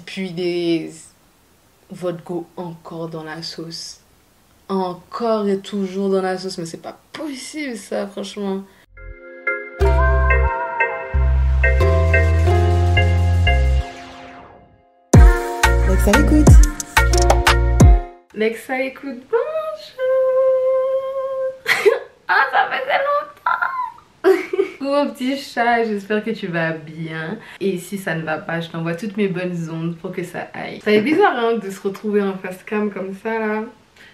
Puis des vodka encore dans la sauce. Encore et toujours dans la sauce, mais c'est pas possible ça, franchement. Lexa écoute. Lexa écoute, bonjour. Ah, ça faisait longtemps. Mon petit chat, j'espère que tu vas bien. Et si ça ne va pas, je t'envoie toutes mes bonnes ondes pour que ça aille. Ça fait bizarre hein, de se retrouver en face cam comme ça là.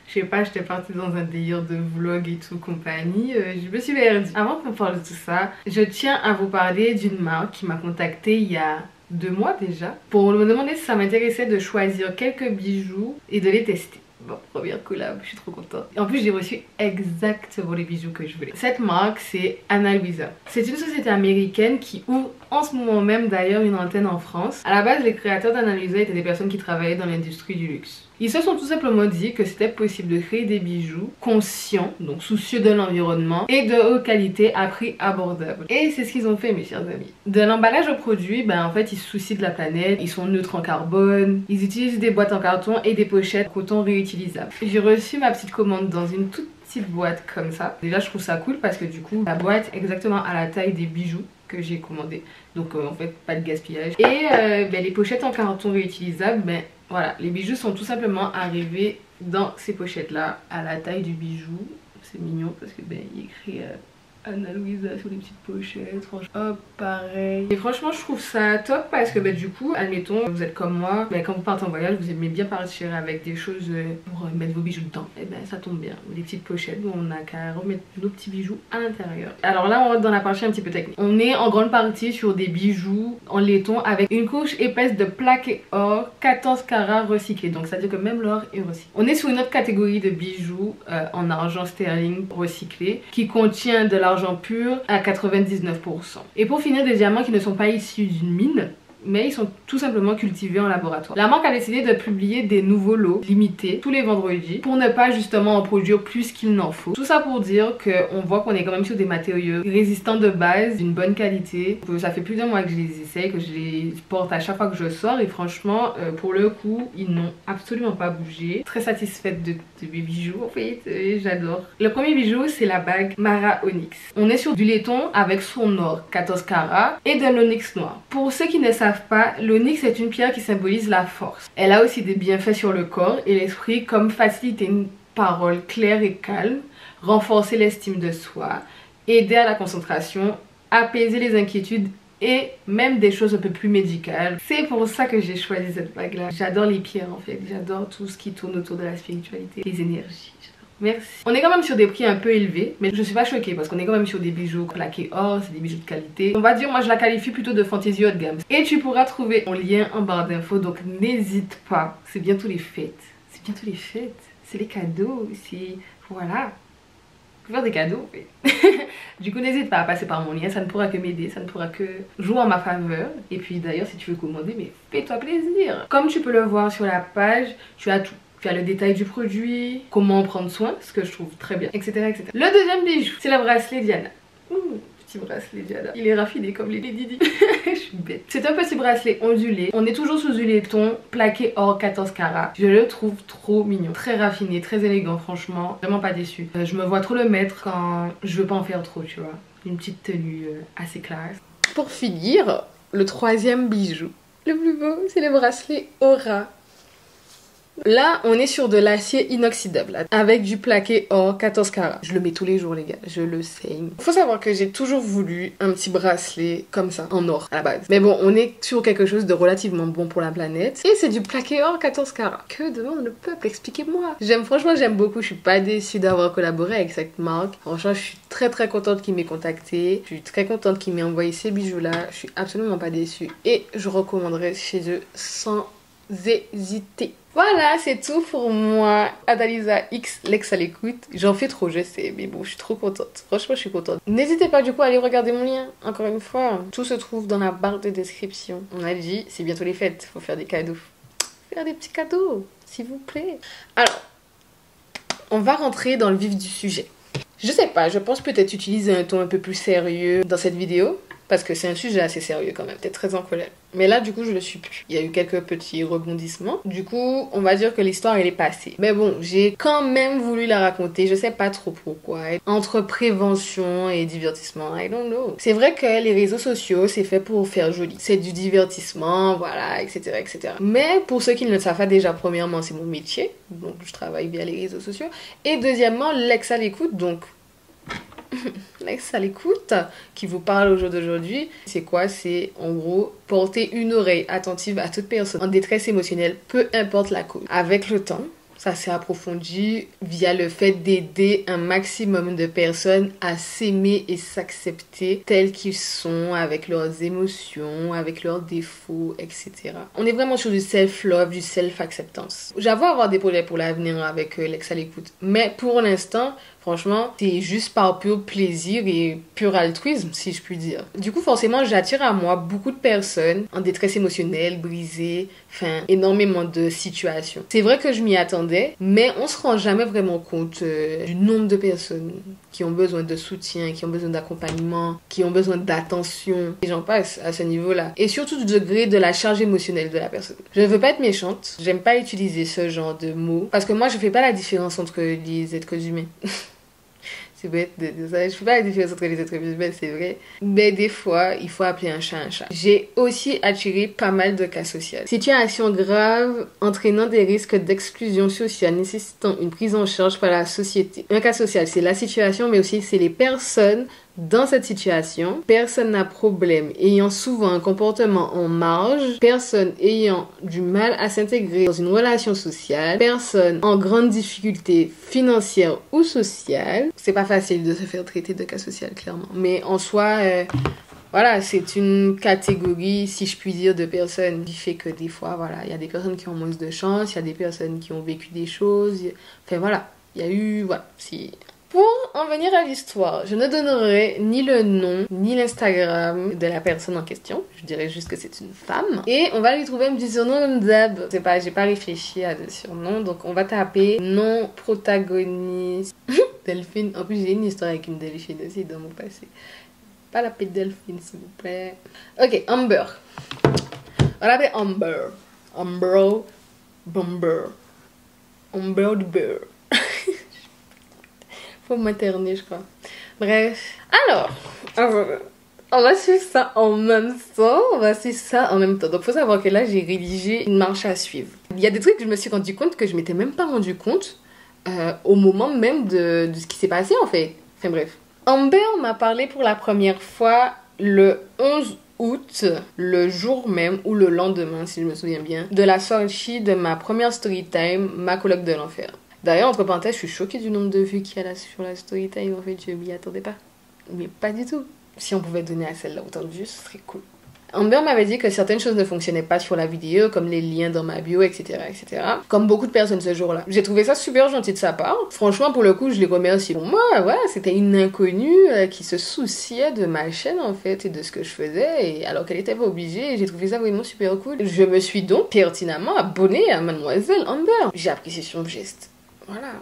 Je sais pas, j'étais partie dans un délire de vlog et tout compagnie, je me suis perdue. Avant qu'on parle de tout ça, je tiens à vous parler d'une marque qui m'a contactée il y a 2 mois déjà pour me demander si ça m'intéressait de choisir quelques bijoux et de les tester. Bon, première collab, je suis trop contente. Et en plus, j'ai reçu exactement les bijoux que je voulais. Cette marque, c'est Ana Luisa. C'est une société américaine qui ouvre en ce moment même d'ailleurs une antenne en France. À la base, les créateurs d'Ana Luisa étaient des personnes qui travaillaient dans l'industrie du luxe. Ils se sont tout simplement dit que c'était possible de créer des bijoux conscients, donc soucieux de l'environnement et de haute qualité à prix abordable. Et c'est ce qu'ils ont fait, mes chers amis. De l'emballage au produit, ben en fait ils se soucient de la planète, ils sont neutres en carbone, ils utilisent des boîtes en carton et des pochettes en coton réutilisable. J'ai reçu ma petite commande dans une toute petite boîte comme ça. Déjà je trouve ça cool parce que du coup la boîte est exactement à la taille des bijoux que j'ai commandé. Donc en fait pas de gaspillage. Et ben, les pochettes en carton réutilisable, ben voilà, les bijoux sont tout simplement arrivés dans ces pochettes là à la taille du bijou. C'est mignon parce que ben il est écrit Ana Luisa sur les petites pochettes, franchement, hop, pareil. Et franchement, je trouve ça top parce que bah, du coup, admettons, vous êtes comme moi, bah, quand vous partez en voyage, vous aimez bien partir avec des choses pour mettre vos bijoux dedans. Et ben ça tombe bien, des petites pochettes où on a qu'à remettre nos petits bijoux à l'intérieur. Alors là, on rentre dans la partie un petit peu technique. On est en grande partie sur des bijoux en laiton avec une couche épaisse de plaqué or 14 carats recyclés. Donc ça veut dire que même l'or est recyclé. On est sur une autre catégorie de bijoux en argent sterling recyclé qui contient de l'argent pur à 99%. Et pour finir, des diamants qui ne sont pas issus d'une mine, mais ils sont tout simplement cultivés en laboratoire. La marque a décidé de publier des nouveaux lots limités tous les vendredis pour ne pas justement en produire plus qu'il n'en faut. Tout ça pour dire qu'on voit qu'on est quand même sur des matériaux résistants de base, d'une bonne qualité. Ça fait plus d'un mois que je les essaye, que je les porte à chaque fois que je sors et franchement, pour le coup, ils n'ont absolument pas bougé. Très satisfaite de mes bijoux en fait, j'adore. Le premier bijou, c'est la bague Mara Onyx. On est sur du laiton avec son or 14 carats et de l'onyx noir. Pour ceux qui ne savent pas, l'onyx est une pierre qui symbolise la force. Elle a aussi des bienfaits sur le corps et l'esprit comme faciliter une parole claire et calme, renforcer l'estime de soi, aider à la concentration, apaiser les inquiétudes et même des choses un peu plus médicales. C'est pour ça que j'ai choisi cette bague là. J'adore les pierres en fait, j'adore tout ce qui tourne autour de la spiritualité, les énergies. Merci. On est quand même sur des prix un peu élevés, mais je suis pas choquée parce qu'on est quand même sur des bijoux plaqués or, c'est des bijoux de qualité. On va dire, moi je la qualifie plutôt de fantaisie haut de gamme. Et tu pourras trouver mon lien en barre d'infos, donc n'hésite pas. C'est bientôt les fêtes. C'est bientôt les fêtes. C'est les cadeaux, c'est... Voilà. Faut faire des cadeaux, en fait. Du coup, n'hésite pas à passer par mon lien, ça ne pourra que m'aider, ça ne pourra que jouer en ma faveur. Et puis d'ailleurs, si tu veux commander, mais fais-toi plaisir. Comme tu peux le voir sur la page, tu as tout. Tu as le détail du produit, comment en prendre soin, ce que je trouve très bien, etc. etc. Le deuxième bijou, c'est le bracelet Diana. Petit bracelet Diana. Il est raffiné comme les Didi. Je suis bête. C'est un petit bracelet ondulé. On est toujours sous du laiton plaqué or 14 carats. Je le trouve trop mignon. Très raffiné, très élégant, franchement. Vraiment pas déçu. Je me vois trop le mettre quand je veux pas en faire trop, tu vois. Une petite tenue assez classe. Pour finir, le troisième bijou. Le plus beau, c'est le bracelet Aura. Là, on est sur de l'acier inoxydable avec du plaqué or 14 carats. Je le mets tous les jours, les gars, je le saigne. Faut savoir que j'ai toujours voulu un petit bracelet comme ça, en or à la base. Mais bon, on est sur quelque chose de relativement bon pour la planète. Et c'est du plaqué or 14 carats. Que demande le peuple? Expliquez-moi. Franchement, j'aime beaucoup. Je suis pas déçue d'avoir collaboré avec cette marque. Franchement, je suis très contente qu'il m'ait contacté. Je suis très contente qu'il m'ait envoyé ces bijoux-là. Je suis absolument pas déçue. Et je recommanderais chez eux sans hésiter. Voilà, c'est tout pour moi. Adalisa X, Lexa l'écoute. J'en fais trop, je sais, mais bon, je suis trop contente. Franchement, je suis contente. N'hésitez pas du coup à aller regarder mon lien. Encore une fois, tout se trouve dans la barre de description. On a dit, c'est bientôt les fêtes, faut faire des cadeaux. Faire des petits cadeaux, s'il vous plaît. Alors, on va rentrer dans le vif du sujet. Je sais pas, je pense peut-être utiliser un ton un peu plus sérieux dans cette vidéo. Parce que c'est un sujet assez sérieux quand même, t'es très en colère. Mais là, du coup, je le suis plus. Il y a eu quelques petits rebondissements. Du coup, on va dire que l'histoire, elle est passée. Mais bon, j'ai quand même voulu la raconter. Je sais pas trop pourquoi. Entre prévention et divertissement, I don't know. C'est vrai que les réseaux sociaux, c'est fait pour faire joli. C'est du divertissement, voilà, etc., etc. Mais pour ceux qui ne le savent pas déjà, premièrement, c'est mon métier. Donc, je travaille via les réseaux sociaux. Et deuxièmement, l'ex à l'écoute, donc... L'ex à l'écoute qui vous parle au jour d'aujourd'hui, c'est quoi? C'est en gros porter une oreille attentive à toute personne en détresse émotionnelle, peu importe la cause. Avec le temps, ça s'est approfondi via le fait d'aider un maximum de personnes à s'aimer et s'accepter tels qu'ils sont, avec leurs émotions, avec leurs défauts, etc. On est vraiment sur du self-love, du self-acceptance. J'avoue avoir des projets pour l'avenir avec l'ex à l'écoute, mais pour l'instant, franchement, c'est juste par pur plaisir et pur altruisme, si je puis dire. Du coup, forcément, j'attire à moi beaucoup de personnes en détresse émotionnelle, brisées, enfin, énormément de situations. C'est vrai que je m'y attendais, mais on se rend jamais vraiment compte du nombre de personnes qui ont besoin de soutien, qui ont besoin d'accompagnement, qui ont besoin d'attention. Et j'en passe à ce niveau-là. Et surtout du degré de la charge émotionnelle de la personne. Je ne veux pas être méchante, j'aime pas utiliser ce genre de mots, parce que moi, je fais pas la différence entre les êtres humains. C'est bête de dire ça. Je fais pas la différence entre les êtres humains, c'est vrai. Mais des fois, il faut appeler un chat un chat. J'ai aussi attiré pas mal de cas sociaux. Situations graves entraînant des risques d'exclusion sociale nécessitant une prise en charge par la société. Un cas social, c'est la situation, mais aussi c'est les personnes dans cette situation. Personne n'a problème, ayant souvent un comportement en marge, personne ayant du mal à s'intégrer dans une relation sociale, personne en grande difficulté financière ou sociale. C'est pas facile de se faire traiter de cas social, clairement. Mais en soi, voilà, c'est une catégorie, si je puis dire, de personnes qui fait que des fois, voilà, il y a des personnes qui ont moins de chance, il y a des personnes qui ont vécu des choses. Enfin voilà, il y a eu, voilà, si... Pour en venir à l'histoire, je ne donnerai ni le nom, ni l'Instagram de la personne en question. Je dirais juste que c'est une femme. Et on va lui trouver un petit surnom comme Zab. C'est pas, j'ai pas réfléchi à des surnoms, donc on va taper nom protagoniste. Delphine. En plus, j'ai une histoire avec une Delphine aussi dans mon passé. Pas la petite Delphine, s'il vous plaît. Ok, Amber. On l'appelle Amber. Amber. Bomber. Amber de beurre. Faut m'interner, je crois. Bref. Alors, on va suivre ça en même temps. On va suivre ça en même temps. Donc, faut savoir que là, j'ai rédigé une marche à suivre. Il y a des trucs que je me suis rendu compte que je m'étais même pas rendu compte au moment même de ce qui s'est passé, en fait. Enfin, bref. Amber m'a parlé pour la première fois le 11 août, le jour même ou le lendemain, si je me souviens bien, de la sortie de ma première story time, Ma coloc de l'enfer. D'ailleurs, entre parenthèses, je suis choquée du nombre de vues qu'il y a là sur la story time. En fait, je m'y attendais pas. Mais pas du tout. Si on pouvait donner à celle-là autant de vues, ce serait cool. Amber m'avait dit que certaines choses ne fonctionnaient pas sur la vidéo, comme les liens dans ma bio, etc., etc. Comme beaucoup de personnes ce jour-là. J'ai trouvé ça super gentil de sa part. Franchement, pour le coup, je les remercie. Pour moi, voilà, c'était une inconnue qui se souciait de ma chaîne, en fait, et de ce que je faisais, et alors qu'elle était pas obligée. J'ai trouvé ça vraiment super cool. Je me suis donc pertinemment abonnée à Mademoiselle Amber. J'ai apprécié son geste. Voilà,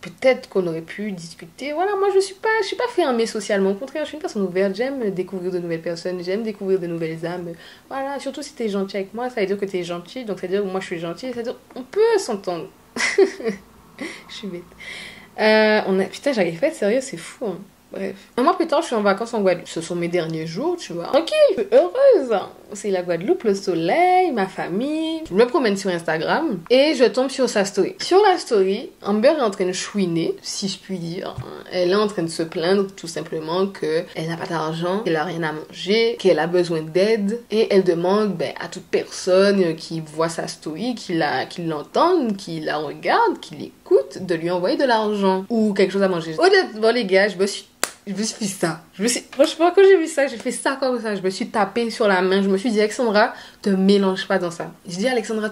peut-être qu'on aurait pu discuter. Voilà, moi je suis pas fermée socialement. Au contraire, je suis une personne ouverte. J'aime découvrir de nouvelles personnes. J'aime découvrir de nouvelles âmes. Voilà, surtout si t'es gentil avec moi, ça veut dire que t'es gentil. Donc ça veut dire que moi je suis gentille. Ça veut dire on peut s'entendre. Je suis bête. Putain, j'arrive pas à être sérieux, c'est fou. Hein. Bref. Un mois plus tard, je suis en vacances en Guadeloupe. Ce sont mes derniers jours, tu vois. Tranquille, je suis heureuse. C'est la Guadeloupe, le soleil, ma famille. Je me promène sur Instagram et je tombe sur sa story. Sur la story, Amber est en train de chouiner, si je puis dire. Elle est en train de se plaindre tout simplement qu'elle n'a pas d'argent, qu'elle a rien à manger, qu'elle a besoin d'aide. Et elle demande à toute personne qui voit sa story, qui l'entende, qui la regarde, qui l'écoute, de lui envoyer de l'argent ou quelque chose à manger. Honnêtement, les gars, je me suis fait ça. Franchement, quand j'ai vu ça, j'ai fait ça comme ça. Je me suis tapée sur la main. Je me suis dit, Alexandra, te mélange pas dans ça. Je dis, Alexandra,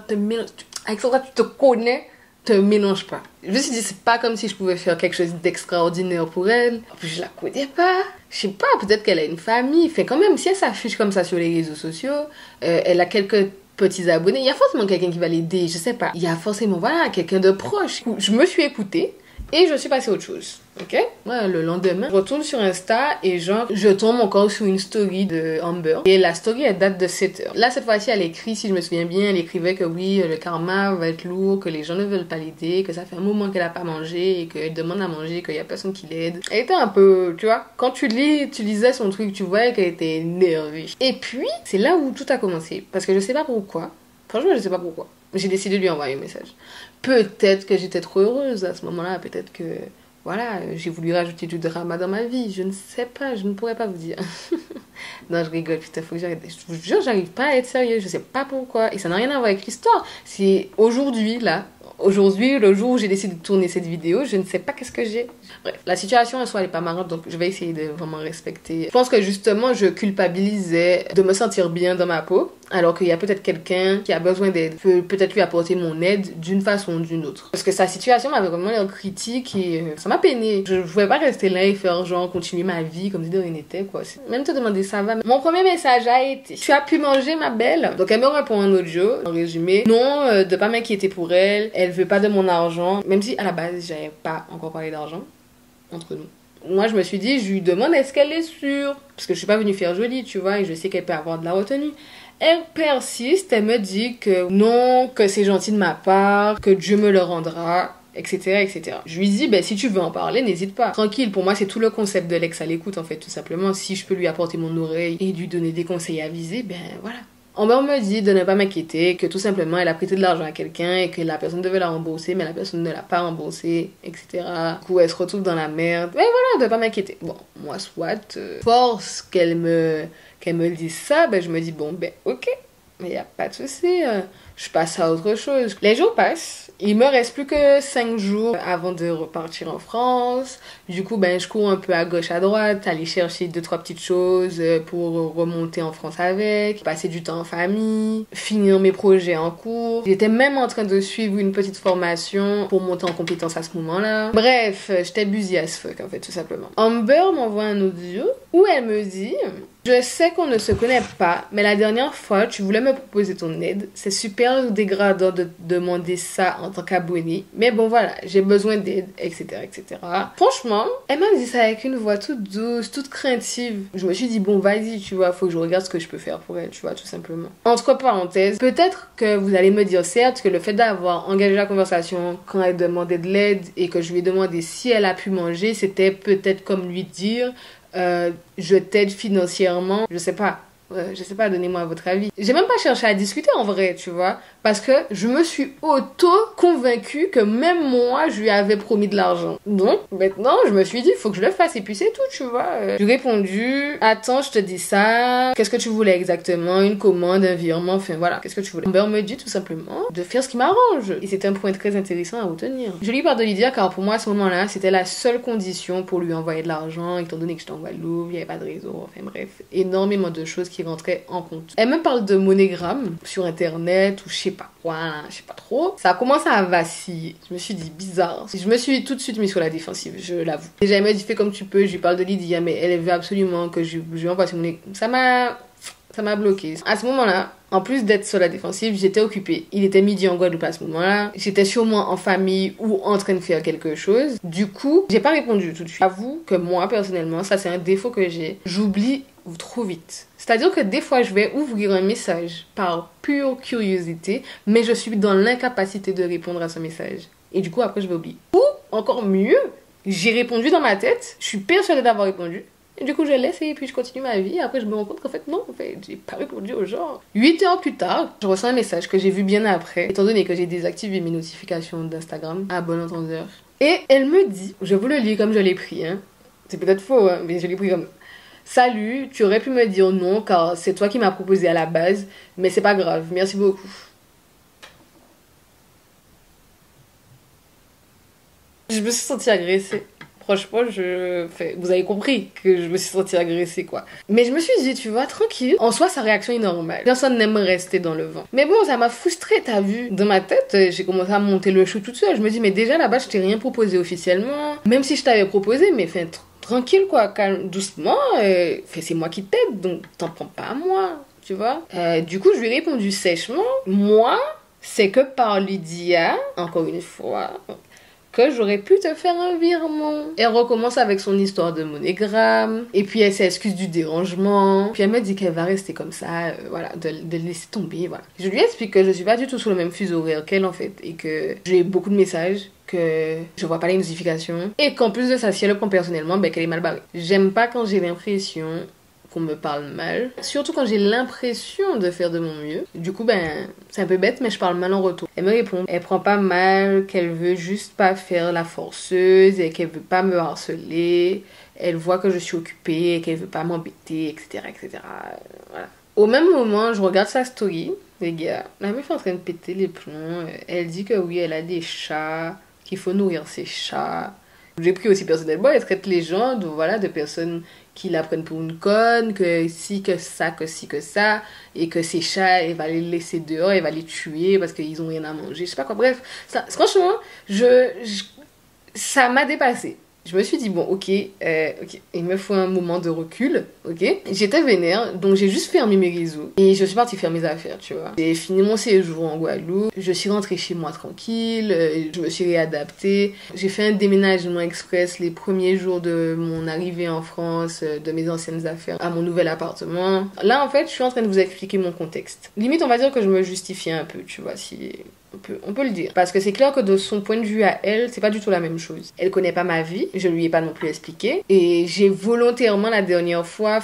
Alexandra, tu te connais, te mélange pas. Je me suis dit, c'est pas comme si je pouvais faire quelque chose d'extraordinaire pour elle. En plus, je la connais pas. Je sais pas, peut-être qu'elle a une famille. Fait quand même, si elle s'affiche comme ça sur les réseaux sociaux, elle a quelques petits abonnés. Il y a forcément quelqu'un qui va l'aider. Je sais pas. Il y a forcément, voilà, quelqu'un de proche. Je me suis écoutée. Et je suis passée à autre chose. Ok? Ouais, le lendemain, je retourne sur Insta et genre, je tombe encore sur une story de Amber. Et la story, elle date de 7 heures. Là, cette fois-ci, elle écrit, si je me souviens bien, elle écrivait que oui, le karma va être lourd, que les gens ne veulent pas l'aider, que ça fait un moment qu'elle a pas mangé et qu'elle demande à manger, qu'il y a personne qui l'aide. Elle était un peu, tu vois, quand tu lisais son truc, tu voyais qu'elle était énervée. Et puis, c'est là où tout a commencé. Parce que je sais pas pourquoi. Franchement, je sais pas pourquoi. J'ai décidé de lui envoyer un message. Peut-être que j'étais trop heureuse à ce moment-là, peut-être que... Voilà, j'ai voulu rajouter du drama dans ma vie. Je ne sais pas, je ne pourrais pas vous dire. Non, je rigole, putain, faut que j'arrête. Je vous jure, j'arrive pas à être sérieuse. Je sais pas pourquoi. Et ça n'a rien à voir avec l'histoire. C'est aujourd'hui, là. Aujourd'hui, le jour où j'ai décidé de tourner cette vidéo, je ne sais pas qu'est-ce que j'ai. Bref, la situation en soi, elle est pas marrante, donc je vais essayer de vraiment respecter. Je pense que justement, je culpabilisais de me sentir bien dans ma peau, alors qu'il y a peut-être quelqu'un qui a besoin d'aide, peut-être lui apporter mon aide d'une façon ou d'une autre. Parce que sa situation m'avait vraiment l'air critique et ça m'a peiné. Je pouvais pas rester là et faire genre continuer ma vie comme si de rien n'était, quoi. Même te demander ça va. Mon premier message a été: tu as pu manger, ma belle? Donc elle me répond en audio, en résumé: non, de pas m'inquiéter pour elle. Elle veut pas de mon argent, même si à la base j'avais pas encore parlé d'argent entre nous. Moi je me suis dit, je lui demande est-ce qu'elle est sûre, parce que je suis pas venue faire jolie, tu vois, et je sais qu'elle peut avoir de la retenue. Elle persiste, elle me dit que non, que c'est gentil de ma part, que Dieu me le rendra, etc., etc. Je lui dis, ben si tu veux en parler, n'hésite pas. Tranquille, pour moi c'est tout le concept de l'ex à l'écoute en fait, tout simplement. Si je peux lui apporter mon oreille et lui donner des conseils avisés, ben voilà. Amber me dit de ne pas m'inquiéter, que tout simplement elle a prêté de l'argent à quelqu'un et que la personne devait la rembourser, mais la personne ne l'a pas remboursé, etc. Du coup elle se retrouve dans la merde. Mais voilà, de ne pas m'inquiéter. Bon, moi soit, force qu'elle me dise ça, ben je me dis bon ben ok, mais y a pas de souci, je passe à autre chose. Les jours passent, il me reste plus que 5 jours avant de repartir en France. Du coup, ben je cours un peu à gauche, à droite, aller chercher 2-3 petites choses pour remonter en France avec, passer du temps en famille, finir mes projets en cours. J'étais même en train de suivre une petite formation pour monter en compétence à ce moment-là. Bref, j'étais busy as fuck en fait, tout simplement. Amber m'envoie un audio où elle me dit: je sais qu'on ne se connaît pas, mais la dernière fois, tu voulais me proposer ton aide. C'est super dégradant de demander ça en tant qu'abonné. Mais bon, voilà, j'ai besoin d'aide, etc., etc. Franchement, elle m'a dit ça avec une voix toute douce, toute craintive. Je me suis dit, bon, vas-y, tu vois, faut que je regarde ce que je peux faire pour elle, tu vois, tout simplement. Entre parenthèses, peut-être que vous allez me dire, certes, que le fait d'avoir engagé la conversation quand elle demandait de l'aide et que je lui ai demandé si elle a pu manger, c'était peut-être comme lui dire... je t'aide financièrement, je sais pas, donnez-moi votre avis. J'ai même pas cherché à discuter en vrai, tu vois, parce que je me suis auto-convaincue que même moi, je lui avais promis de l'argent. Donc, maintenant, je me suis dit, faut que je le fasse, et puis c'est tout, tu vois. J'ai répondu, attends, je te dis ça, qu'est-ce que tu voulais exactement, une commande, un virement, enfin voilà, qu'est-ce que tu voulais. Amber me dit tout simplement de faire ce qui m'arrange, et c'est un point très intéressant à retenir. Je lui parle de lui dire, car pour moi, à ce moment-là, c'était la seule condition pour lui envoyer de l'argent, étant donné que j'étais en Guadeloupe, il n'y avait pas de réseau, enfin bref, énormément de choses qui rentraient en compte. Elle me parle de MoneyGram sur internet, ou je sais pas quoi, je sais pas trop. Ça a commencé à vaciller. Je me suis dit, bizarre. Je me suis tout de suite mis sur la défensive, je l'avoue. Déjà, elle m'a dit, fais comme tu peux, je lui parle de Lydia, mais elle veut absolument que je lui envoie sur mon... Ça m'a bloqué. À ce moment-là, en plus d'être sur la défensive, j'étais occupée. Il était midi en Guadeloupe à ce moment-là. J'étais sûrement en famille ou en train de faire quelque chose. Du coup, j'ai pas répondu tout de suite. J'avoue que moi, personnellement, ça c'est un défaut que j'ai. J'oublie trop vite. C'est-à-dire que des fois, je vais ouvrir un message par pure curiosité, mais je suis dans l'incapacité de répondre à ce message. Et du coup, après, je vais oublier. Ou, encore mieux, j'ai répondu dans ma tête, je suis persuadée d'avoir répondu, et du coup, je laisse et puis je continue ma vie. Et après, je me rends compte qu'en fait, non, en fait, j'ai pas répondu aux gens. 8 heures plus tard, je reçois un message que j'ai vu bien après, étant donné que j'ai désactivé mes notifications d'Instagram à bon entendeur. Et elle me dit, je vous le lis comme je l'ai pris, hein. C'est peut-être faux, hein, mais je l'ai pris comme... Salut, tu aurais pu me dire non car c'est toi qui m'as proposé à la base, mais c'est pas grave, merci beaucoup. Je me suis sentie agressée. Franchement, vous avez compris que je me suis sentie agressée, quoi. Mais je me suis dit, tu vois, tranquille. En soi, sa réaction est normale. Personne n'aime rester dans le vent. Mais bon, ça m'a frustrée, t'as vu. Dans ma tête, j'ai commencé à monter le chou toute seule. Je me dis, mais déjà là-bas, je t'ai rien proposé officiellement. Même si je t'avais proposé, mais enfin, tranquille, quoi. Calme, doucement. C'est moi qui t'aide, donc t'en prends pas à moi, tu vois. Du coup, je lui ai répondu sèchement. Moi, c'est que par Lydia, encore une fois... que j'aurais pu te faire un virement. Elle recommence avec son histoire de MoneyGram. Et puis elle s'excuse du dérangement. Puis elle me dit qu'elle va rester comme ça, voilà, de laisser tomber, voilà. Je lui explique que je suis pas du tout sur le même fuseau horaire qu'elle en fait. Et que j'ai beaucoup de messages, que je vois pas les notifications. Et qu'en plus de ça, si elle le prend personnellement, ben qu'elle est mal barrée. J'aime pas quand j'ai l'impression qu'on me parle mal, surtout quand j'ai l'impression de faire de mon mieux. Du coup, ben, c'est un peu bête, mais je parle mal en retour. Elle me répond, elle prend pas mal, qu'elle veut juste pas faire la forceuse et qu'elle veut pas me harceler. Elle voit que je suis occupée et qu'elle veut pas m'embêter, etc., etc. Voilà. Au même moment, je regarde sa story, les gars. La meuf est en train de péter les plombs. Elle dit que oui, elle a des chats, qu'il faut nourrir ses chats. J'ai pris aussi personnellement, elle traite les gens de personnes qui la prennent pour une conne, que si, que ça, que si, que ça, et que ces chats, elle va les laisser dehors, elle va les tuer parce qu'ils ont rien à manger, je sais pas quoi. Bref, ça, franchement, ça m'a dépassé. Je me suis dit, bon, ok, il me faut un moment de recul, ok. J'étais vénère, donc j'ai juste fermé mes réseaux. Et je suis partie faire mes affaires, tu vois. J'ai fini mon séjour en Guadeloupe, je suis rentrée chez moi tranquille, je me suis réadaptée. J'ai fait un déménagement express les premiers jours de mon arrivée en France, de mes anciennes affaires, à mon nouvel appartement. Là, en fait, je suis en train de vous expliquer mon contexte. Limite, on va dire que je me justifiais un peu, tu vois, si... On peut le dire. Parce que c'est clair que de son point de vue à elle, c'est pas du tout la même chose. Elle connaît pas ma vie, je lui ai pas non plus expliqué. Et j'ai volontairement la dernière fois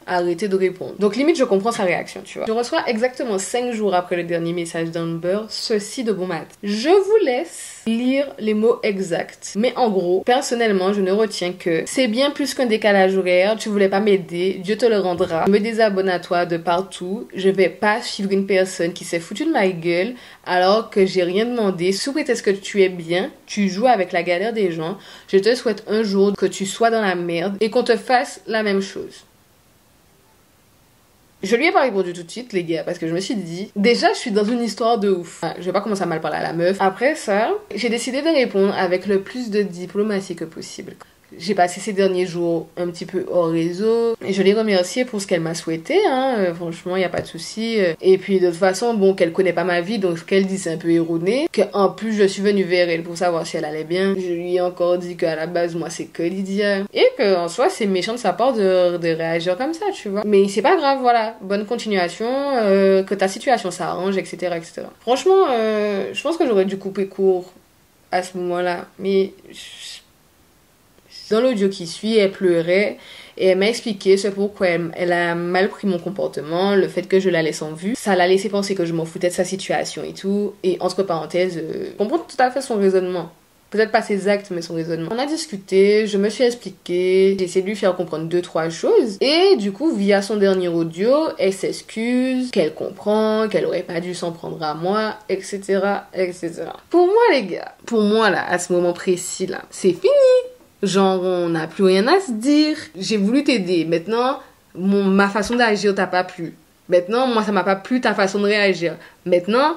arrêter de répondre. Donc limite, je comprends sa réaction, tu vois. Je reçois exactement 5 jours après le dernier message d'Amber ceci de bon mat. Je vous laisse lire les mots exacts. Mais en gros, personnellement, je ne retiens que c'est bien plus qu'un décalage horaire, tu voulais pas m'aider, Dieu te le rendra. Je me désabonne à toi de partout, je vais pas suivre une personne qui s'est foutue de ma gueule alors que j'ai rien demandé. Sous prétexte que tu es bien, tu joues avec la galère des gens. Je te souhaite un jour que tu sois dans la merde et qu'on te fasse la même chose. Je lui ai pas répondu tout de suite, les gars, parce que je me suis dit, déjà, je suis dans une histoire de ouf. Je vais pas commencer à mal parler à la meuf. Après ça, j'ai décidé de répondre avec le plus de diplomatie que possible. J'ai passé ces derniers jours un petit peu hors réseau. Et je l'ai remerciée pour ce qu'elle m'a souhaité, hein. Franchement, il n'y a pas de souci. Et puis, de toute façon, bon, qu'elle connaît pas ma vie, donc ce qu'elle dit, c'est un peu erroné. Qu'en plus, je suis venue vers elle pour savoir si elle allait bien. Je lui ai encore dit qu'à la base, moi, c'est que Lydia. Et qu'en soi, c'est méchant de sa part de réagir comme ça, tu vois. Mais c'est pas grave, voilà. Bonne continuation, que ta situation s'arrange, etc., etc. Franchement, je pense que j'aurais dû couper court à ce moment-là. Mais... dans l'audio qui suit, elle pleurait et elle m'a expliqué ce pourquoi elle a mal pris mon comportement, le fait que je la laisse en vue. Ça l'a laissé penser que je m'en foutais de sa situation et tout. Et entre parenthèses, je comprends tout à fait son raisonnement. Peut-être pas ses actes, mais son raisonnement. On a discuté, je me suis expliqué, j'ai essayé de lui faire comprendre 2-3 choses. Et du coup, via son dernier audio, elle s'excuse, qu'elle comprend, qu'elle aurait pas dû s'en prendre à moi, etc., etc. Pour moi, les gars, pour moi, là, à ce moment précis, là, c'est fini. Genre, on n'a plus rien à se dire. J'ai voulu t'aider. Maintenant, ma façon d'agir t'a pas plu. Maintenant, moi, ça m'a pas plu ta façon de réagir. Maintenant,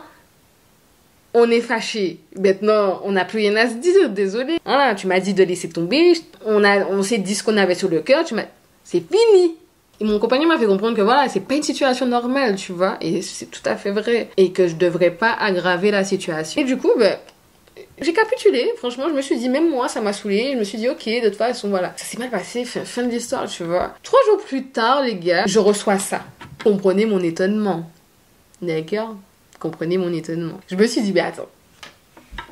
on est fâchés. Maintenant, on n'a plus rien à se dire. Désolé. Voilà, tu m'as dit de laisser tomber. On s'est dit ce qu'on avait sur le cœur. C'est fini. Et mon compagnon m'a fait comprendre que voilà, c'est pas une situation normale, tu vois. Et c'est tout à fait vrai. Et que je devrais pas aggraver la situation. Et du coup, ben... j'ai capitulé, franchement, je me suis dit, même moi, ça m'a saoulée. Je me suis dit, ok, de toute façon, voilà. Ça s'est mal passé, fin de l'histoire, tu vois. 3 jours plus tard, les gars, je reçois ça. Comprenez mon étonnement. D'accord? Comprenez mon étonnement. Je me suis dit, mais attends,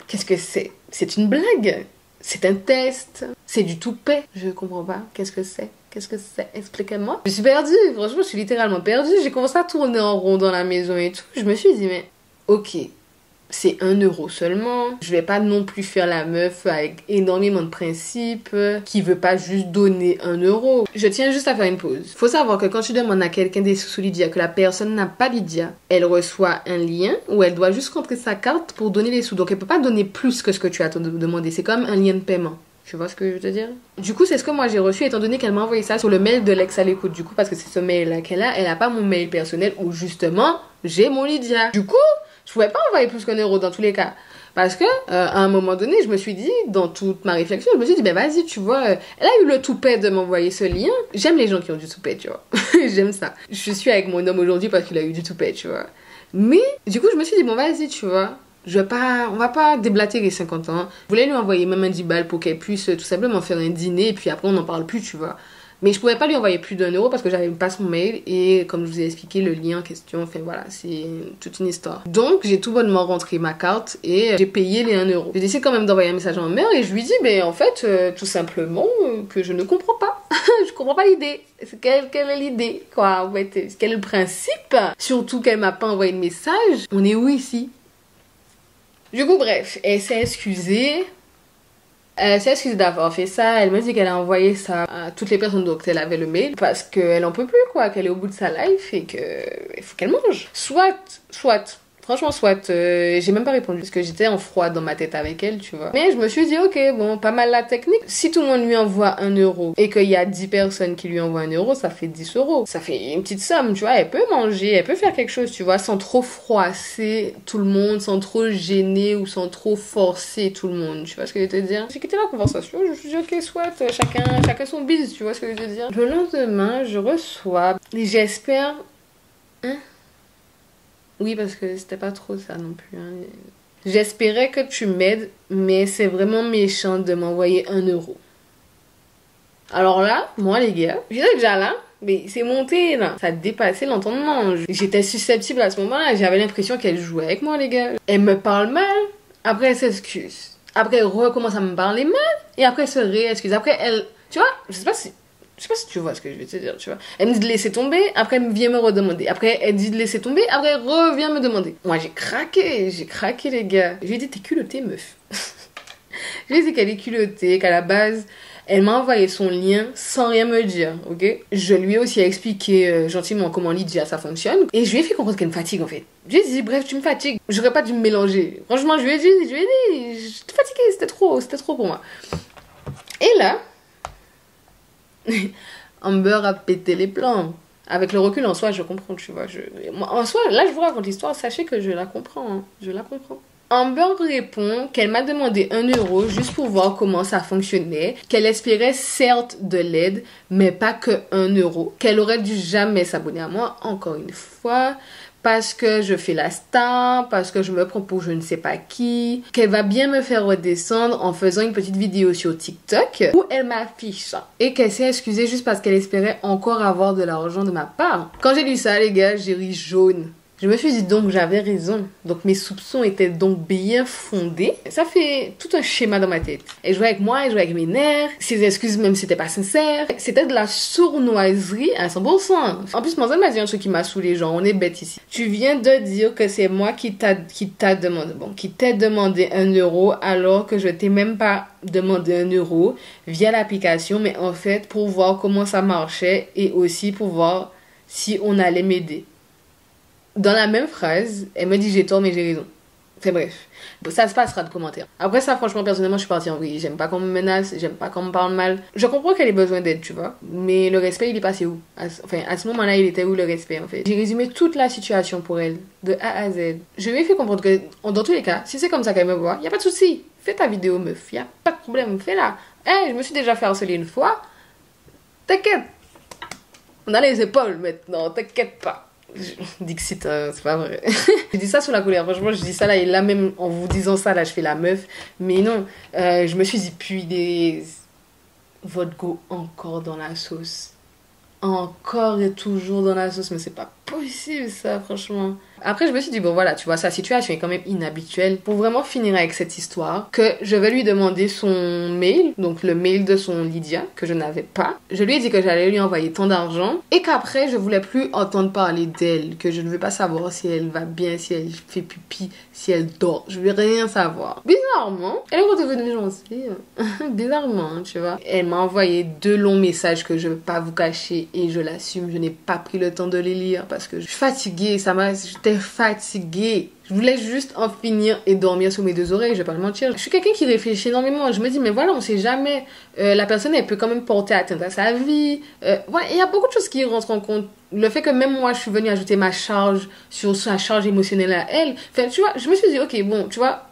qu'est-ce que c'est? C'est une blague? C'est un test? C'est du toupet? Je comprends pas. Qu'est-ce que c'est? Qu'est-ce que c'est? Expliquez-moi. Je suis perdue, franchement, je suis littéralement perdue. J'ai commencé à tourner en rond dans la maison et tout. Je me suis dit, mais ok. C'est 1 euro seulement. Je vais pas non plus faire la meuf avec énormément de principes qui veut pas juste donner 1 euro. Je tiens juste à faire une pause. Faut savoir que quand tu demandes à quelqu'un des sous Lydia que la personne n'a pas Lydia, elle reçoit un lien où elle doit juste rentrer sa carte pour donner les sous. Donc elle peut pas donner plus que ce que tu as demandé. C'est comme un lien de paiement. Tu vois ce que je veux te dire? Du coup, c'est ce que moi j'ai reçu étant donné qu'elle m'a envoyé ça sur le mail de l'ex à l'écoute. Du coup, parce que c'est ce mail-là qu'elle a. Elle a pas mon mail personnel où justement j'ai mon Lydia. Du coup, je pouvais pas envoyer plus qu'1 euro dans tous les cas. Parce que, à un moment donné, je me suis dit, dans toute ma réflexion, je me suis dit, ben vas-y, tu vois, elle a eu le toupet de m'envoyer ce lien. J'aime les gens qui ont du toupet, tu vois. J'aime ça. Je suis avec mon homme aujourd'hui parce qu'il a eu du toupet, tu vois. Mais, du coup, je me suis dit, bon, vas-y, tu vois. On va pas déblatérer 50 ans. Je voulais lui envoyer même un 10 balles pour qu'elle puisse tout simplement faire un dîner et puis après on n'en parle plus, tu vois. Mais je pouvais pas lui envoyer plus d'1 € parce que j'avais pas son mail et comme je vous ai expliqué, le lien en question, enfin voilà, c'est toute une histoire. Donc j'ai tout bonnement rentré ma carte et j'ai payé les 1 €. J'ai décidé quand même d'envoyer un message à ma mère et je lui dis, ben en fait, tout simplement, que je ne comprends pas. Je comprends pas l'idée. Quelle est l'idée, quoi, en fait? Quel est le principe? Surtout qu'elle m'a pas envoyé de message. On est où ici? Du coup, bref, elle s'est excusée. Elle s'est excusée d'avoir fait ça. Elle m'a dit qu'elle a envoyé ça à toutes les personnes dont elle avait le mail parce qu'elle en peut plus, quoi, qu'elle est au bout de sa life et qu'il faut qu'elle mange. Franchement, j'ai même pas répondu parce que j'étais en froid dans ma tête avec elle, tu vois. Mais je me suis dit, ok, bon, pas mal la technique. Si tout le monde lui envoie 1 € et qu'il y a 10 personnes qui lui envoient 1 €, ça fait 10 €. Ça fait une petite somme, tu vois. Elle peut manger, elle peut faire quelque chose, tu vois, sans trop froisser tout le monde, sans trop gêner ou sans trop forcer tout le monde. Tu vois ce que je veux te dire? J'ai quitté la conversation, je me suis dit, ok, soit, chacun son bise, tu vois ce que je veux dire? Le lendemain, je reçois, et j'espère, hein? Oui, parce que c'était pas trop ça non plus. Hein. J'espérais que tu m'aides, mais c'est vraiment méchant de m'envoyer 1 €. Alors là, moi les gars, j'étais déjà là, mais c'est monté là. Ça a dépassé l'entendement. J'étais susceptible à ce moment-là. J'avais l'impression qu'elle jouait avec moi, les gars. Elle me parle mal, après elle s'excuse. Après elle recommence à me parler mal, et après elle se réexcuse. Après elle... Tu vois, je sais pas si tu vois ce que je veux te dire, tu vois. Elle me dit de laisser tomber, après elle vient me redemander. Après elle dit de laisser tomber, après elle revient me demander. Moi j'ai craqué les gars. Je lui ai dit t'es culottée meuf. Je lui ai dit qu'elle est culottée, qu'à la base, elle m'a envoyé son lien sans rien me dire, ok. Je lui ai aussi expliqué gentiment comment Lydia ça fonctionne. Et je lui ai fait comprendre qu'elle me fatigue en fait. Je lui ai dit bref tu me fatigues, j'aurais pas dû me mélanger. Franchement je lui ai dit, j'étais fatiguée, c'était trop pour moi. Et là... Amber a pété les plans. Avec le recul en soi, je comprends, tu vois. Moi, en soi, là, je vous raconte l'histoire, sachez que je la comprends. Hein. Je la comprends. Amber répond qu'elle m'a demandé 1 € juste pour voir comment ça fonctionnait, qu'elle espérait certes de l'aide, mais pas que 1 €, qu'elle aurait dû jamais s'abonner à moi, encore une fois, parce que je fais la star, parce que je me prends pour je ne sais pas qui, qu'elle va bien me faire redescendre en faisant une petite vidéo sur TikTok où elle m'affiche ça. Et qu'elle s'est excusée juste parce qu'elle espérait encore avoir de l'argent de ma part. Quand j'ai lu ça, les gars, j'ai ri jaune. Je me suis dit donc j'avais raison. Donc mes soupçons étaient donc bien fondés. Ça fait tout un schéma dans ma tête. Elle jouait avec moi, elle jouait avec mes nerfs. Ses excuses même c'était pas sincère. C'était de la sournoiserie à 100%. En plus, Manzane m'a dit un truc qui m'a saoulé, genre on est bête ici. Tu viens de dire que c'est moi qui t'ai demandé 1 € alors que je t'ai même pas demandé 1 € via l'application, mais en fait pour voir comment ça marchait et aussi pour voir si on allait m'aider. Dans la même phrase, elle me dit j'ai tort mais j'ai raison. C'est bref. Ça se passera de commentaires. Après ça, franchement, personnellement, je suis partie en vrille. J'aime pas qu'on me menace, j'aime pas qu'on me parle mal. Je comprends qu'elle ait besoin d'aide, tu vois. Mais le respect, il est passé où? Enfin, à ce moment-là, il était où le respect, en fait? J'ai résumé toute la situation pour elle, de A à Z. Je lui ai fait comprendre que, dans tous les cas, si c'est comme ça qu'elle me voit, y a pas de souci. Fais ta vidéo, meuf. Y a pas de problème, fais-la. Hey, je me suis déjà fait harceler une fois. T'inquiète. On a les épaules maintenant, t'inquiète pas. Dixit, c'est pas vrai. Je dis ça sous la colère, franchement, je dis ça là, et là même en vous disant ça, là, je fais la meuf. Mais non, je me suis dit, puis votre go encore dans la sauce. Encore et toujours dans la sauce, mais c'est pas possible ça, franchement. Après, je me suis dit, bon voilà, tu vois, sa situation est quand même inhabituelle. Pour vraiment finir avec cette histoire, que je vais lui demander son mail, donc le mail de son Lydia, que je n'avais pas. Je lui ai dit que j'allais lui envoyer tant d'argent, et qu'après, je voulais plus entendre parler d'elle, que je ne veux pas savoir si elle va bien, si elle fait pipi, si elle dort. Je veux rien savoir. Bizarrement, elle est redevenue gentille. Bizarrement, tu vois. Elle m'a envoyé 2 longs messages que je ne vais pas vous cacher, et je l'assume, je n'ai pas pris le temps de les lire, parce que je suis fatiguée, j'étais fatiguée. Je voulais juste en finir et dormir sur mes 2 oreilles, je vais pas le mentir. Je suis quelqu'un qui réfléchit énormément. Je me dis, mais voilà, on sait jamais. La personne, elle peut quand même porter atteinte à sa vie. Voilà, il y a beaucoup de choses qui rentrent en compte. Le fait que même moi, je suis venue ajouter ma charge sur sa charge émotionnelle à elle. Enfin, tu vois, je me suis dit, ok, bon, tu vois,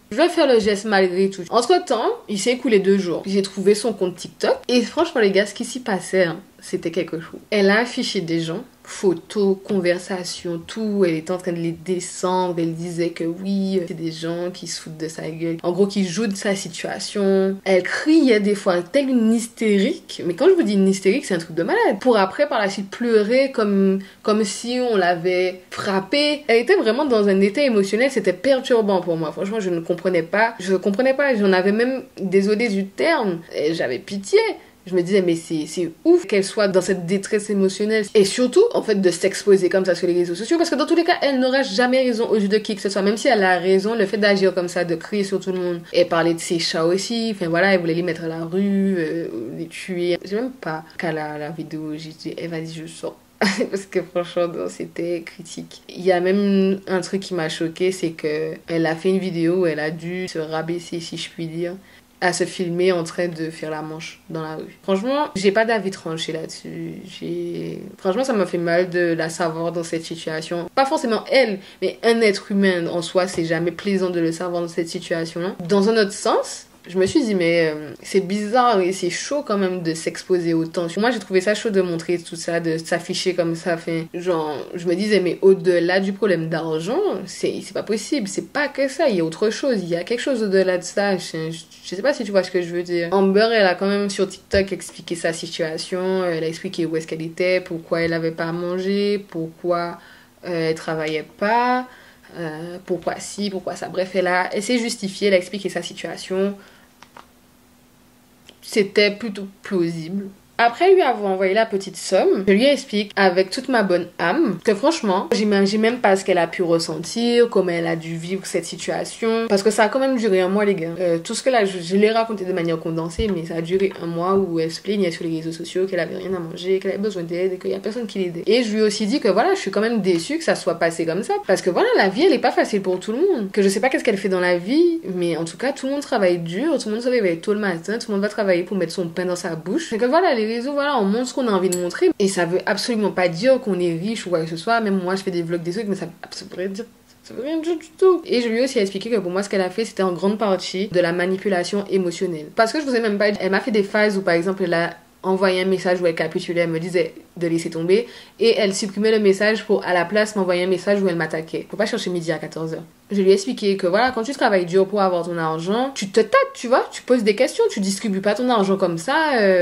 je vais faire le geste malgré tout. Entre-temps, il s'est écoulé 2 jours. J'ai trouvé son compte TikTok. Et franchement, les gars, ce qui s'y passait, hein, c'était quelque chose. Elle a affiché des gens photos, conversations, tout. Elle était en train de les descendre. Elle disait que oui, c'est des gens qui se foutent de sa gueule. En gros, qui jouent de sa situation. Elle criait des fois, telle une hystérique. Mais quand je vous dis une hystérique, c'est un truc de malade. Pour après, par la suite, pleurer comme si on l'avait frappée. Elle était vraiment dans un état émotionnel. C'était perturbant pour moi. Franchement, je ne comprenais pas. J'en avais même, désolée du terme, et j'avais pitié. Je me disais, mais c'est ouf qu'elle soit dans cette détresse émotionnelle. Et surtout, en fait, de s'exposer comme ça sur les réseaux sociaux. Parce que dans tous les cas, elle n'aura jamais raison aux yeux de qui que ce soit. Même si elle a raison, le fait d'agir comme ça, de crier sur tout le monde. Et parler de ses chats aussi. Enfin voilà, elle voulait les mettre à la rue, les tuer. J'ai même pas qu'à la vidéo, j'ai dit, eh vas-y, je sors. Parce que franchement, non, c'était critique. Il y a même un truc qui m'a choquée, c'est que elle a fait une vidéo où elle a dû se rabaisser, si je puis dire, à se filmer en train de faire la manche dans la rue. Franchement, j'ai pas d'avis tranché là-dessus. Franchement, ça m'a fait mal de la savoir dans cette situation. Pas forcément elle, mais un être humain en soi, c'est jamais plaisant de le savoir dans cette situation-là. Dans un autre sens, je me suis dit, mais c'est bizarre et c'est chaud quand même de s'exposer autant. Moi, j'ai trouvé ça chaud de montrer tout ça, de s'afficher comme ça. Enfin, genre, je me disais, mais au-delà du problème d'argent, c'est pas possible. C'est pas que ça. Il y a autre chose. Il y a quelque chose au-delà de ça. Je sais pas si tu vois ce que je veux dire. Amber, elle a quand même sur TikTok expliqué sa situation. Elle a expliqué où est-ce qu'elle était, pourquoi elle avait pas à manger, pourquoi elle travaillait pas, pourquoi ci, pourquoi ça. Bref, elle s'est justifiée, elle a expliqué sa situation. C'était plutôt plausible. Après lui avoir envoyé la petite somme, je lui explique avec toute ma bonne âme que franchement, j'imagine même pas ce qu'elle a pu ressentir, comment elle a dû vivre cette situation. Parce que ça a quand même duré un mois, les gars. Tout ce que là, je l'ai raconté de manière condensée, mais ça a duré un mois où elle se plaignait sur les réseaux sociaux qu'elle avait rien à manger, qu'elle avait besoin d'aide et qu'il y a personne qui l'aidait. Et je lui ai aussi dit que voilà, je suis quand même déçue que ça soit passé comme ça. Parce que voilà, la vie, elle est pas facile pour tout le monde. Que je sais pas qu'est-ce qu'elle fait dans la vie, mais en tout cas, tout le monde travaille dur, tout le monde se réveille tôt le matin, tout le monde va travailler pour mettre son pain dans sa bouche. Et que voilà, les réseaux, voilà, on montre ce qu'on a envie de montrer. Et ça veut absolument pas dire qu'on est riche ou quoi que ce soit. Même moi, je fais des vlogs, des trucs, mais ça veut rien dire du tout. Et je lui ai aussi expliqué que pour moi, ce qu'elle a fait, c'était en grande partie de la manipulation émotionnelle. Parce que je vous ai même pas dit, elle m'a fait des phases où, par exemple, elle a envoyé un message où elle capitulait, elle me disait de laisser tomber, et elle supprimait le message pour, à la place, m'envoyer un message où elle m'attaquait. Faut pas chercher midi à 14h. Je lui ai expliqué que voilà, quand tu travailles dur pour avoir ton argent, tu te tâtes, tu vois, tu poses des questions, tu distribues pas ton argent comme ça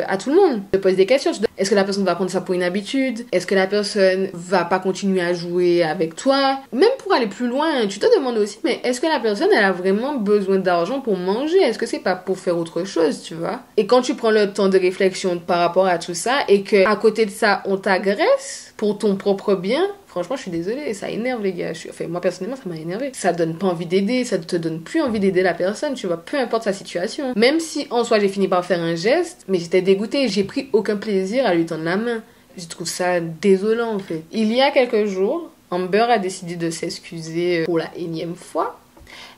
à tout le monde. Tu te poses des questions, est-ce que la personne va prendre ça pour une habitude? Est-ce que la personne va pas continuer à jouer avec toi? Même pour aller plus loin, tu te demandes aussi, mais est-ce que la personne, elle a vraiment besoin d'argent pour manger? Est-ce que c'est pas pour faire autre chose, tu vois? Et quand tu prends le temps de réflexion par rapport à tout ça, et que à côté de ça, on t'agresse pour ton propre bien, franchement, je suis désolée, ça énerve les gars. Enfin, moi personnellement, ça m'a énervé. Ça donne pas envie d'aider, ça te donne plus envie d'aider la personne, tu vois, peu importe sa situation. Même si en soi j'ai fini par faire un geste, mais j'étais dégoûtée, j'ai pris aucun plaisir à lui tendre la main. Je trouve ça désolant en fait. Il y a quelques jours, Amber a décidé de s'excuser pour la énième fois.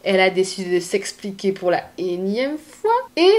Elle a décidé de s'expliquer pour la énième fois. Et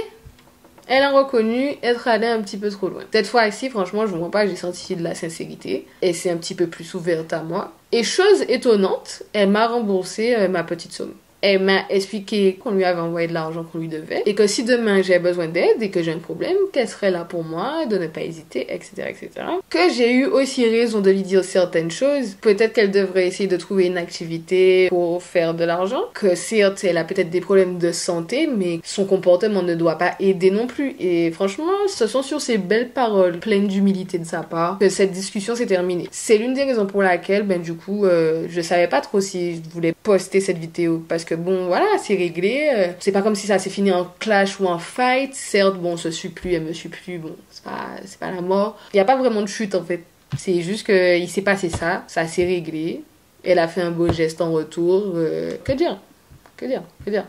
elle a reconnu être allée un petit peu trop loin. Cette fois-ci, franchement, je ne vois pas, j'ai senti de la sincérité. Elle s'est un petit peu plus ouverte à moi. Et chose étonnante, elle m'a remboursé ma petite somme. Elle m'a expliqué qu'on lui avait envoyé de l'argent qu'on lui devait et que si demain j'ai besoin d'aide et que j'ai un problème, qu'elle serait là pour moi, de ne pas hésiter, etc., etc. Que j'ai eu aussi raison de lui dire certaines choses. Peut-être qu'elle devrait essayer de trouver une activité pour faire de l'argent. Que certes, elle a peut-être des problèmes de santé, mais son comportement ne doit pas aider non plus. Et franchement, ce sont sur ces belles paroles pleines d'humilité de sa part que cette discussion s'est terminée. C'est l'une des raisons pour laquelle, du coup, je savais pas trop si je voulais poster cette vidéo parce que bon, voilà, c'est réglé. C'est pas comme si ça s'est fini en clash ou en fight. Certes, bon, on se suit plus, elle me suit plus. Bon, c'est pas la mort. Il y a pas vraiment de chute, en fait. C'est juste qu'il s'est passé ça. Ça s'est réglé. Elle a fait un beau geste en retour. Que dire?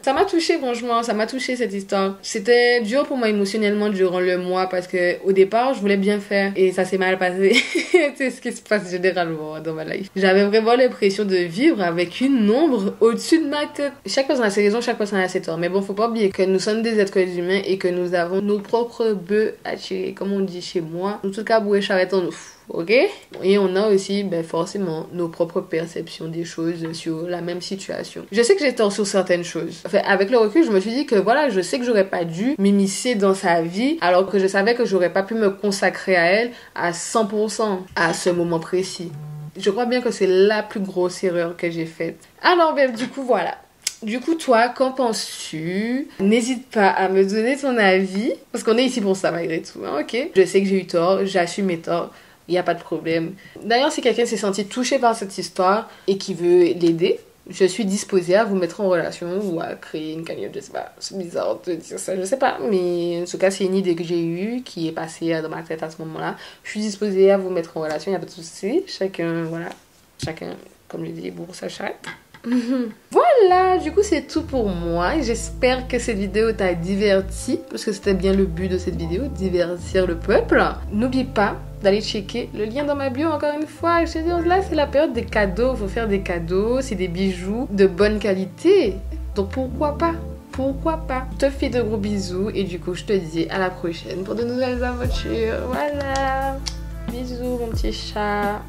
Ça m'a touchée, franchement, ça m'a touchée cette histoire. C'était dur pour moi émotionnellement durant le mois parce que au départ, je voulais bien faire et ça s'est mal passé. C'est ce qui se passe généralement dans ma life. J'avais vraiment l'impression de vivre avec une ombre au-dessus de ma tête. Chaque personne a ses raisons, chaque personne a ses torts. Mais bon, faut pas oublier que nous sommes des êtres humains et que nous avons nos propres bœufs à tirer, comme on dit chez moi. En tout cas, bouée charrette en nous. ok? Et on a aussi forcément nos propres perceptions des choses sur la même situation. Je sais que j'ai tort sur certaines choses. Enfin, avec le recul, je me suis dit que voilà, je sais que j'aurais pas dû m'immiscer dans sa vie alors que je savais que j'aurais pas pu me consacrer à elle à 100% à ce moment précis. Je crois bien que c'est la plus grosse erreur que j'ai faite. Alors du coup voilà. Du coup, toi, qu'en penses-tu? N'hésite pas à me donner ton avis, parce qu'on est ici pour ça malgré tout, hein, ok? Je sais que j'ai eu tort, j'assume mes torts, il n'y a pas de problème. D'ailleurs, si quelqu'un s'est senti touché par cette histoire et qui veut l'aider, je suis disposée à vous mettre en relation ou à créer une cagnotte, je sais pas, c'est bizarre de dire ça, je sais pas, mais en tout cas, c'est une idée que j'ai eue, qui est passée dans ma tête à ce moment-là. Je suis disposée à vous mettre en relation, il n'y a pas de souci, chacun, comme je dis, bourre sa chatte. Voilà, du coup c'est tout pour moi. J'espère que cette vidéo t'a diverti, parce que c'était bien le but de cette vidéo, divertir le peuple. N'oublie pas d'aller checker le lien dans ma bio encore une fois. Je te dis, là c'est la période des cadeaux, faut faire des cadeaux, c'est des bijoux de bonne qualité. Donc pourquoi pas? Pourquoi pas? Je te fais de gros bisous et du coup je te dis à la prochaine pour de nouvelles aventures. Voilà, bisous mon petit chat.